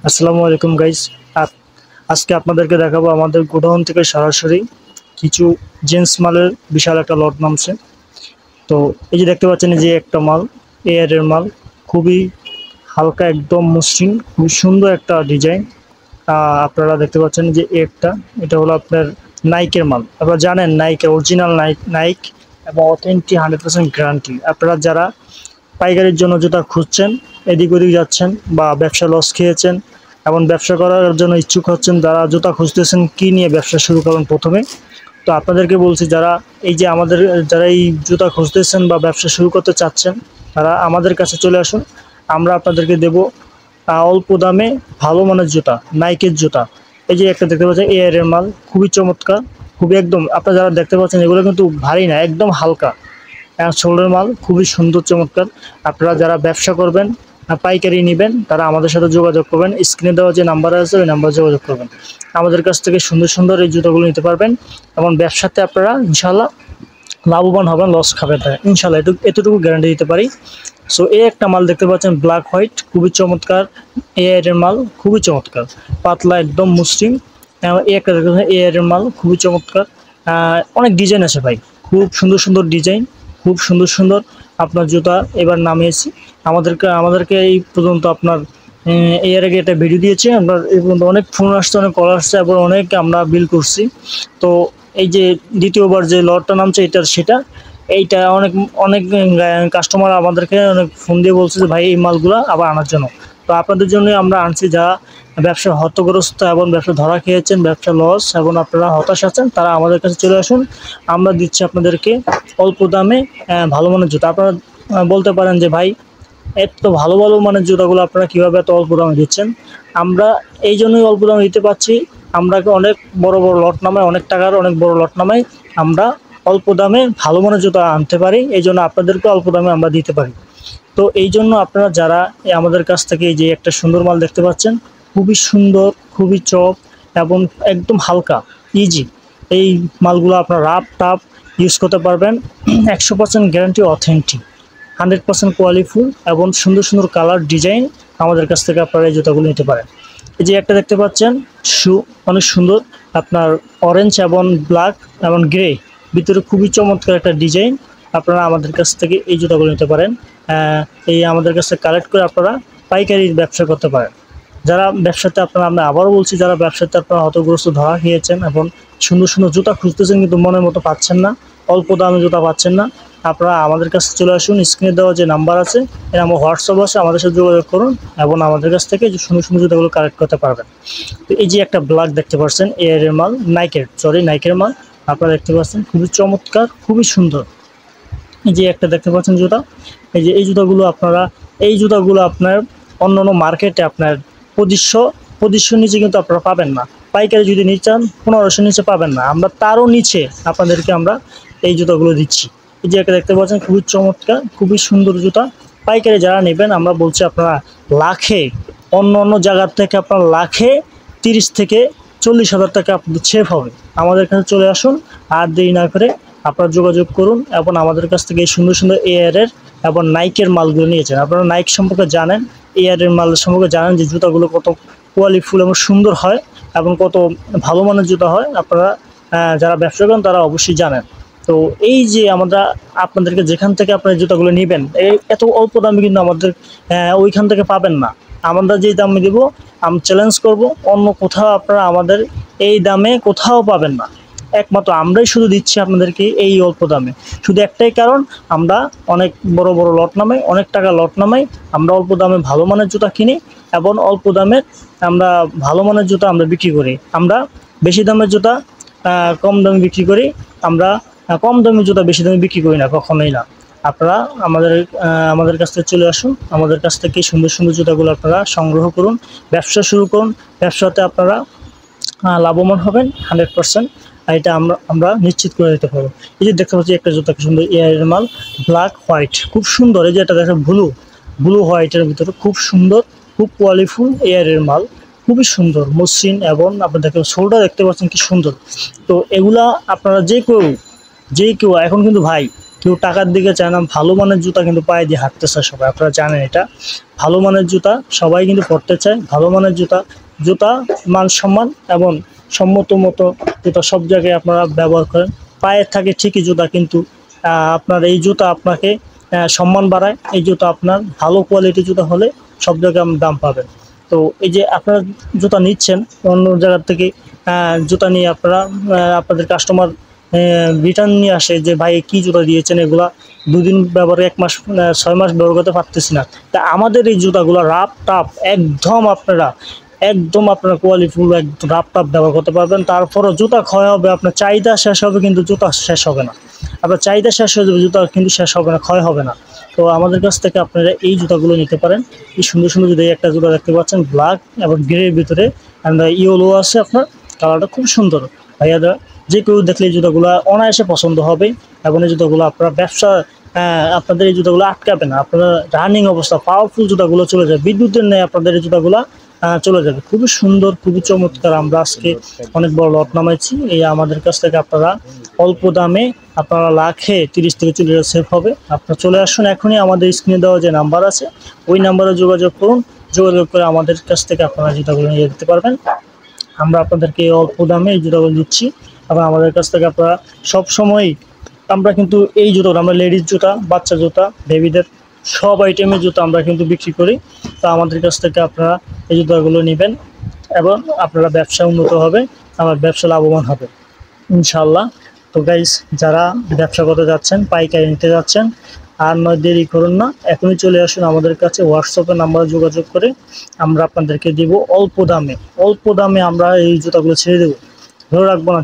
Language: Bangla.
আসসালামু আলাইকুম গাইস। আজকে আপনাদেরকে দেখাবো আমাদের গোডাউন থেকে সরাসরি কিছু জেন্টস মালের বিশাল একটা লট নামছে। তো এই যে দেখতে পাচ্ছেন, এই যে একটা মাল এয়ারের মাল, খুবই হালকা, একদম মসৃণ, খুবই সুন্দর একটা ডিজাইন। আপনারা দেখতে পাচ্ছেন যে এটা হলো আপনার নাইকের মাল। আপনারা জানেন নাইকের অরিজিনাল নাইক এবং অথেন্টিক 100% গ্যারান্টি। আপনারা যারা পাইকারির জন্য জুতা খুঁজছেন, এদিক ওদিক যাচ্ছেন বা ব্যবসা লস খেয়েছেন এবং ব্যবসা করার জন্য ইচ্ছুক হচ্ছেন, যারা জুতা খুঁজতেছেন কি নিয়ে ব্যবসা শুরু করবেন প্রথমে, তো আপনাদেরকে বলছি, যারা এই জুতা খুঁজতেছেন বা ব্যবসা শুরু করতে চাচ্ছেন, তারা আমাদের কাছে চলে আসুন। আমরা আপনাদেরকে দেব অল্প দামে ভালো মানের জুতা, নাইকের জুতা। এই যে একটা দেখতে পাচ্ছেন এয়ারের মাল, খুবই চমৎকার, খুবই একদম আপনারা যারা দেখতে পাচ্ছেন এগুলো কিন্তু ভারী না, একদম হালকা শোল্ডার মাল, খুবই সুন্দর চমৎকার। আপনারা যারা ব্যবসা করবেন, পাইকারি নেবেন, তারা আমাদের সাথে যোগাযোগ করবেন। স্ক্রিনে দেওয়া যে নাম্বার আছে ওই নাম্বারে যোগাযোগ করবেন। আমাদের কাছ থেকে সুন্দর সুন্দর এই জুতোগুলো নিতে পারবেন এবং ব্যবসাতে আপনারা ইনশাল্লাহ লাভবান হবেন, লস খাবেন না ইনশাল্লাহ, এতটুকু গ্যারান্টি দিতে পারি। সো এই একটা মাল দেখতে পাচ্ছেন ব্ল্যাক হোয়াইট, খুবই চমৎকার। এয়ারের মাল খুবই চমৎকার, পাতলা, একদম মসৃণ। এই একটা দেখতে পাচ্ছেন এয়ারের মাল, খুবই চমৎকার। অনেক ডিজাইন আছে ভাই, খুব সুন্দর সুন্দর ডিজাইন, খুব সুন্দর সুন্দর আপনার জুতা এবার নামিয়েছি। আমাদেরকে এই পর্যন্ত আপনার এর আগে একটা ভিডিও দিয়েছি, আপনার এই পর্যন্ত অনেক ফোন আসছে, অনেক কল আসছে এবং অনেক আমরা বিল করছি। তো এই যে দ্বিতীয়বার যে লটটা নামছে এইটা অনেক অনেক কাস্টমার আমাদেরকে অনেক ফোন দিয়ে বলছে যে ভাই এই মালগুলো আবার আনার জন্য। তো আপনাদের জন্য আমরা আনছি, যারা ব্যবসা হতগ্রস্ত এবং ব্যবসা ধরা খেয়েছেন, ব্যবসা লস এবং আপনারা হতাশ আছেন, তারা আমাদের কাছে চলে আসুন। আমরা দিচ্ছি আপনাদেরকে অল্প দামে ভালো মানের জুতা। আপনারা বলতে পারেন যে ভাই এত ভালো ভালো মানের জুতাগুলো আপনারা কীভাবে এত অল্প দামে দিচ্ছেন? আমরা এই জন্যই অল্প দামে দিতে পারছি, আমরা অনেক বড় বড় লট নামাই, অনেক টাকার অনেক বড় লট নামাই, আমরা অল্প দামে ভালো মানের জুতা আনতে পারি, এই জন্য আপনাদেরকে অল্প দামে আমরা দিতে পারি। তো এই জন্য আপনারা যারা আমাদের কাছ থেকে এই যে একটা সুন্দর মাল দেখতে পাচ্ছেন, খুবই সুন্দর, খুবই চপ এবং একদম হালকা, ইজি, এই মালগুলো আপনারা রাফ টাফ ইউজ করতে পারবেন। 100% গ্যারান্টি, অথেন্টিক, 100% কোয়ালিটিফুল এবং সুন্দর সুন্দর কালার ডিজাইন আমাদের কাছ থেকে আপনারা এই জুতাগুলো নিতে পারেন। এই যে একটা দেখতে পাচ্ছেন অনেক সুন্দর, আপনার অরেঞ্জ এবং ব্ল্যাক এবং গ্রে, ভিতরে খুবই চমৎকার একটা ডিজাইন। আপনারা আমাদের কাছ থেকে এই জুতাগুলো নিতে পারেন। এই আমাদের কাছ থেকে কালেক্ট করে আপনারা পাইকারি ব্যবসা করতে পারেন। যারা ব্যবসাতে আমরা আবারও বলছি, যারা ব্যবসাতে আপনারা হতগ্রস্ত ধরা খেয়েছেন এবং সুন্দর সুন্দর জুতা খুঁজতেছেন কিন্তু মনের মতো পাচ্ছেন না, অল্প দামে জুতা পাচ্ছেন না, আপনারা আমাদের কাছে চলে আসুন। স্ক্রিনে দেওয়া যে নাম্বার আছে, এর আমার হোয়াটসঅ্যাপ আছে, আমাদের সাথে যোগাযোগ করুন এবং আমাদের কাছ থেকে যে সুন্দর সুন্দর জুতাগুলো কালেক্ট করতে পারবেন। তো এই যে একটা ব্ল্যাক দেখতে পাচ্ছেন এয়ারের মাল, নাইকের মাল, আপনারা দেখতে পাচ্ছেন খুবই চমৎকার, খুবই সুন্দর। এই যে একটা দেখতে পাচ্ছেন জুতা, এই জুতাগুলো আপনার অন্যান্য মার্কেটে আপনার 2500 নিচে কিন্তু আপনারা পাবেন না। পাইকারি যদি নিতে চান 1500 নিচে পাবেন না, আমরা তারও নিচে আপনাদেরকে আমরা এই জুতাগুলো দিচ্ছি। এই যে একটা দেখতে পাচ্ছেন খুবই চমৎকার, খুবই সুন্দর জুতা। পাইকারি যারা নেবেন, আমরা বলছি আপনারা লাখে, অন্য জায়গার থেকে আপনার লাখে 30 থেকে 40 হাজার টাকা আপনাদের সেভ হবে। আমাদের কাছে চলে আসুন, আর দেরি না করে আপনারা যোগাযোগ করুন এবং আমাদের কাছ থেকে এই সুন্দর সুন্দর এয়ারের এবং নাইকের মালগুলো নিয়েছেন। আপনারা নাইক সম্পর্কে জানেন, এয়ারের মাল সম্পর্কে জানেন যে জুতাগুলো কত কোয়ালিটিফুল এবং সুন্দর হয় এবং কত ভালো মানের জুতা হয়। আপনারা যারা ব্যবসা করেন তারা অবশ্যই জানেন। তো এই যে আমরা আপনাদেরকে যেখান থেকে আপনার জুতাগুলো নেবেন, এত অল্প দামে কিন্তু আমাদের ওইখান থেকে পাবেন না। আমরা যেই দামে দেবো, আমি চ্যালেঞ্জ করব, অন্য কোথাও আপনারা আমাদের এই দামে কোথাও পাবেন না। একমাত্র আমরাই শুধু দিচ্ছি আপনাদেরকে এই অল্প দামে। শুধু একটাই কারণ, আমরা অনেক বড় বড় লট নামাই, অনেক টাকা লট নামাই, আমরা অল্প দামে ভালো মানের জুতা কিনি এবং অল্প দামে আমরা ভালো মানের জুতা আমরা বিক্রি করি। আমরা বেশি দামের জুতা কম দামে বিক্রি করি, আমরা কম দামের জুতা বেশি দামে বিক্রি করি না, কখনোই না। আপনারা আমাদের কাছ থেকে চলে আসুন, আমাদের কাছ থেকে সুন্দর সুন্দর জুতাগুলো আপনারা সংগ্রহ করুন, ব্যবসা শুরু করুন। ব্যবসাতে আপনারা লাভবান হবেন 100%, এটা আমরা নিশ্চিত করে দিতে পারবো। এই যে দেখতে পাচ্ছি একটা জুতা, সুন্দর এয়ারের মাল, ব্ল্যাক হোয়াইট, খুব সুন্দর। এই যে এটা দেখেন ব্লু হোয়াইটের ভিতরে, খুব সুন্দর, খুব কোয়ালিটিফুল এয়ারের মাল, খুবই সুন্দর, মসৃণ এবং আপনার দেখেন শোল্ডার দেখতে পাচ্ছেন কি সুন্দর। তো এগুলা আপনারা যে কেউ এখন কিন্তু ভাই কেউ টাকার দিকে চায় না, ভালো মানের জুতা কিন্তু পায়ে দিয়ে হাঁটতে চায় সবাই, আপনারা জানেন এটা। ভালো মানের জুতা সবাই কিন্তু পরতে চায়, ভালো মানের জুতা, জুতা মান সম্মান এবং সম্মত মতো জুতা সব জায়গায় আপনারা ব্যবহার করেন। পায়ের থাকে ঠিকই জুতা, কিন্তু আপনার এই জুতা আপনাকে সম্মান বাড়ায়। এই জুতা আপনার ভালো কোয়ালিটির জুতা হলে সব জায়গায় দাম পাবেন। তো এই যে আপনারা জুতা নিচ্ছেন অন্য জায়গার থেকে, জুতা নিয়ে আপনারা আপনাদের কাস্টমার রিটার্ন নিয়ে আসে যে ভাই কী জুতা দিয়েছেন, এগুলা 2 দিন ব্যবহার, 1 মাস 6 মাস ব্যবহার করতে পারতেছি না। তা আমাদের এই জুতাগুলো রাফ টাফ একদম, আপনারা কোয়ালিটিফুল একদম রাফ টাফ ব্যবহার করতে পারবেন। তারপরও জুতা ক্ষয় হবে, আপনার চাহিদা শেষ হবে কিন্তু জুতা শেষ হবে না। আপনার চাহিদা শেষ হয়ে যাবে, জুতা কিন্তু শেষ হবে না, ক্ষয় হবে না। তো আমাদের কাছ থেকে আপনারা এই জুতাগুলো নিতে পারেন। এই সুন্দর সুন্দর জুতা, একটা জুতা দেখতে পাচ্ছেন ব্ল্যাক এবং গ্রের ভিতরে, অ্যান্ড ইয়েলো আছে, আপনার কালারটা খুব সুন্দর। ভাইয়ারা যে কেউ দেখলে এই জুতাগুলো অনায়াসে পছন্দ হবে। এবং এই জুতাগুলো আপনারা ব্যবসা, আপনাদের এই জুতাগুলো আটকাবে না, আপনারা রানিং অবস্থা পাওয়ারফুল জুতাগুলো চলে যাবে, বিদ্যুতের নেই আপনাদের এই জুতাগুলো চলে যাবে। খুবই সুন্দর, খুবই চমৎকার। আমরা আজকে অনেক বড় লট নামাইছি। এই আমাদের কাছ থেকে আপনারা অল্প দামে, আপনারা লাখে 30 থেকে 40 সেভ হবে। আপনারা চলে আসুন এখনই, আমাদের স্ক্রিনে দেওয়া যে নাম্বার আছে ওই নাম্বারে যোগাযোগ করুন। যোগাযোগ করে আমাদের কাছ থেকে আপনারা জুতাগুলো নিয়ে যেতে পারবেন। আমরা আপনাদেরকে অল্প দামে এই জুতাগুলো দিচ্ছি। এবং আমাদের কাছ থেকে আপনারা সবসময়ই, আমরা কিন্তু এই জুতোটা, আমরা লেডিস জুতা, বাচ্চা জুতা, বেবিদের সব আইটেমের জুতো আমরা কিন্তু বিক্রি করি। তো আমাদের কাছ থেকে আপনারা এই জুতাগুলো নেবেন এবং আপনারা ব্যবসা উন্নত হবে, আমার ব্যবসা লাভবান হবে ইনশাল্লাহ। তো গাইস, যারা ব্যবসা করতে যাচ্ছেন, পাইকারি নিতে যাচ্ছেন, আর নয় দেরি করুন না, এখনই চলে আসুন আমাদের কাছে। হোয়াটসঅ্যাপে নাম্বারে যোগাযোগ করে আমরা আপনাদেরকে দেব অল্প দামে আমরা এই জুতাগুলো ছেড়ে দেবো, ধরে রাখবো না।